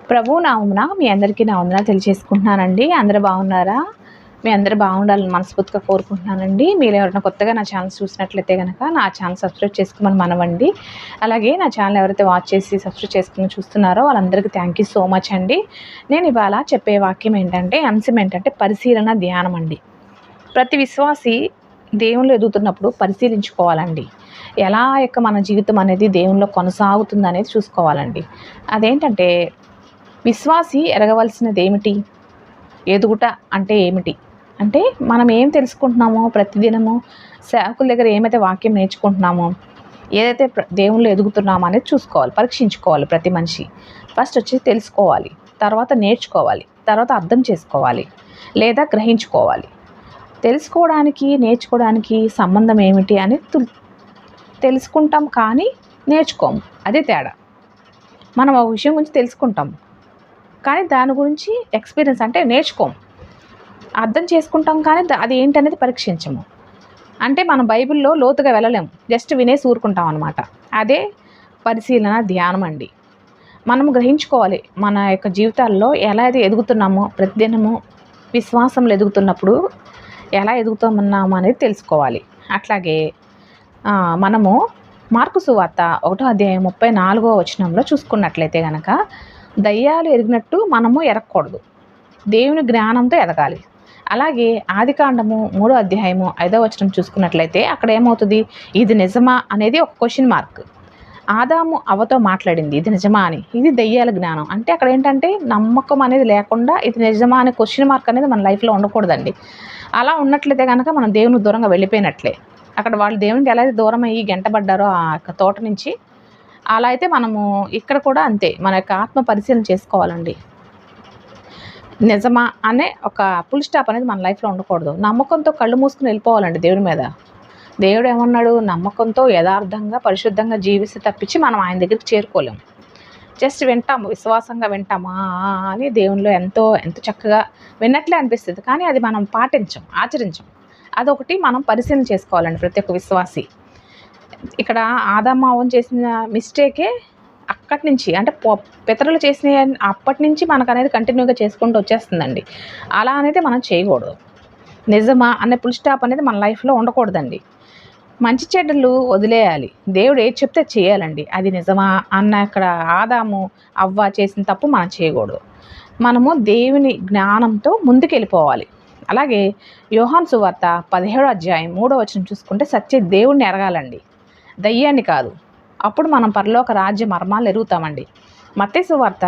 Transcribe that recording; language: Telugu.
ప్రభు నామమున మీ అందరికీ నా వందనాలు తెలియజేసుకుంటున్నానండి. అందరూ బాగున్నారా? మీ అందరూ బాగుండాలని మనస్ఫూర్తిగా కోరుకుంటున్నానండి. మీరు ఎవరైనా కొత్తగా నా ఛానల్ చూసినట్లయితే కనుక నా ఛానల్ సబ్స్క్రైబ్ చేసుకోమని మనవండి. అలాగే నా ఛానల్ ఎవరైతే వాచ్ చేసి సబ్స్క్రైబ్ చేసుకుని చూస్తున్నారో వాళ్ళందరికీ థ్యాంక్ యూ సో మచ్ అండి. నేను ఇవాళ చెప్పే వాక్యం ఏంటంటే, అంశం ఏంటంటే పరిశీలన ధ్యానం అండి. ప్రతి విశ్వాసి దేవుళ్ళు ఎదుగుతున్నప్పుడు పరిశీలించుకోవాలండి. ఎలా మన జీవితం అనేది దేవునిలో కొనసాగుతుంది అనేది చూసుకోవాలండి. అదేంటంటే, విశ్వాసి ఎరగవలసినది ఏమిటి? ఎదుగుట అంటే ఏమిటి? అంటే మనం ఏం తెలుసుకుంటున్నామో ప్రతిదినము సేవకుల దగ్గర ఏమైతే వాక్యం నేర్చుకుంటున్నామో, ఏదైతే దేవుళ్ళు ఎదుగుతున్నామో అనేది చూసుకోవాలి, పరీక్షించుకోవాలి. ప్రతి మనిషి ఫస్ట్ వచ్చి తెలుసుకోవాలి, తర్వాత నేర్చుకోవాలి, తర్వాత అర్థం చేసుకోవాలి లేదా గ్రహించుకోవాలి. తెలుసుకోవడానికి నేర్చుకోవడానికి సంబంధం ఏమిటి అని తెలుసుకుంటాం కానీ నేర్చుకోము. అదే తేడా. మనం ఒక విషయం గురించి తెలుసుకుంటాం కానీ దాని గురించి ఎక్స్పీరియన్స్ అంటే నేర్చుకోము. అర్థం చేసుకుంటాం కానీ అది ఏంటనేది పరీక్షించము. అంటే మనం బైబిల్లో లోతుగా వెళ్ళలేము, జస్ట్ వినేసి ఊరుకుంటాం అనమాట. అదే పరిశీలన ధ్యానం అండి. మనం గ్రహించుకోవాలి మన యొక్క జీవితాల్లో ఎలా అయితే ఎదుగుతున్నామో, ప్రతిదినము విశ్వాసంలో ఎదుగుతున్నప్పుడు ఎలా ఎదుగుతామన్నాము అనేది తెలుసుకోవాలి. అట్లాగే మనము మార్కు సువార్త 1వ అధ్యాయం 34వ వచనంలో చూసుకున్నట్లయితే కనుక, దయ్యాలు ఎరిగినట్టు మనము ఎరగకూడదు, దేవుని జ్ఞానంతో ఎదగాలి. అలాగే ఆదికాండము 3వ అధ్యాయము 5వ వచనం చూసుకున్నట్లయితే అక్కడ ఏమవుతుంది, ఇది నిజమా అనేది ఒక క్వశ్చన్ మార్క్. ఆదాము అవ్వతో మాట్లాడింది ఇది నిజమా అని. ఇది దయ్యాల జ్ఞానం. అంటే అక్కడ ఏంటంటే నమ్మకం అనేది లేకుండా ఇది నిజమా అనే క్వశ్చన్ మార్క్ అనేది మన లైఫ్లో ఉండకూడదండి. అలా ఉన్నట్లయితే కనుక మనం దేవునికి దూరంగా వెళ్ళిపోయినట్లే. అక్కడ వాళ్ళు దేవునికి ఎలా అయితే దూరం అయ్యి గంటపడ్డారో ఆ యొక్క తోట నుంచి, అలా అయితే మనము ఇక్కడ కూడా అంతే మన యొక్క ఆత్మ పరిశీలన చేసుకోవాలండి. నిజమా అనే ఒక ఫుల్ స్టాప్ అనేది మన లైఫ్లో ఉండకూడదు. నమ్మకంతో కళ్ళు మూసుకుని వెళ్ళిపోవాలండి దేవుడి మీద. దేవుడు ఏమన్నాడు, నమ్మకంతో యథార్థంగా పరిశుద్ధంగా జీవిస్తే తప్పించి మనం ఆయన దగ్గరికి చేరుకోలేము. జస్ట్ వింటాము, విశ్వాసంగా వింటామా అని దేవునిలో ఎంతో చక్కగా విన్నట్లే అనిపిస్తుంది, కానీ అది మనం పాటించం, ఆచరించం. అదొకటి మనం పరిశీలన చేసుకోవాలండి ప్రతి ఒక్క విశ్వాసి. ఇక్కడ ఆదాము అవ్వ చేసిన మిస్టేకే అక్కడి నుంచి, అంటే పితరులు చేసిన అప్పటి నుంచి మనకు అనేది కంటిన్యూగా చేసుకుంటూ వచ్చేస్తుందండి. అలా అనేది మనం చేయకూడదు. నిజమా అనే ఫుల్ స్టాప్ అనేది మన లైఫ్లో ఉండకూడదండి. మంచి చెడ్డలు వదిలేయాలి, దేవుడు ఏది చెప్తే చేయాలండి. అది నిజమా అన్న ఇక్కడ ఆదాము అవ్వ చేసిన తప్పు మనం చేయకూడదు. మనము దేవుని జ్ఞానంతో ముందుకు వెళ్ళిపోవాలి. అలాగే యోహాను సువార్త 17వ అధ్యాయం 3వ వచనం చూసుకుంటే, సత్య దేవుడిని ఎరగాలండి, దయ్యాన్ని కాదు. అప్పుడు మనం పరలోక రాజ్య మర్మాలు ఎరుగుతామండి. మత్తయి సువార్త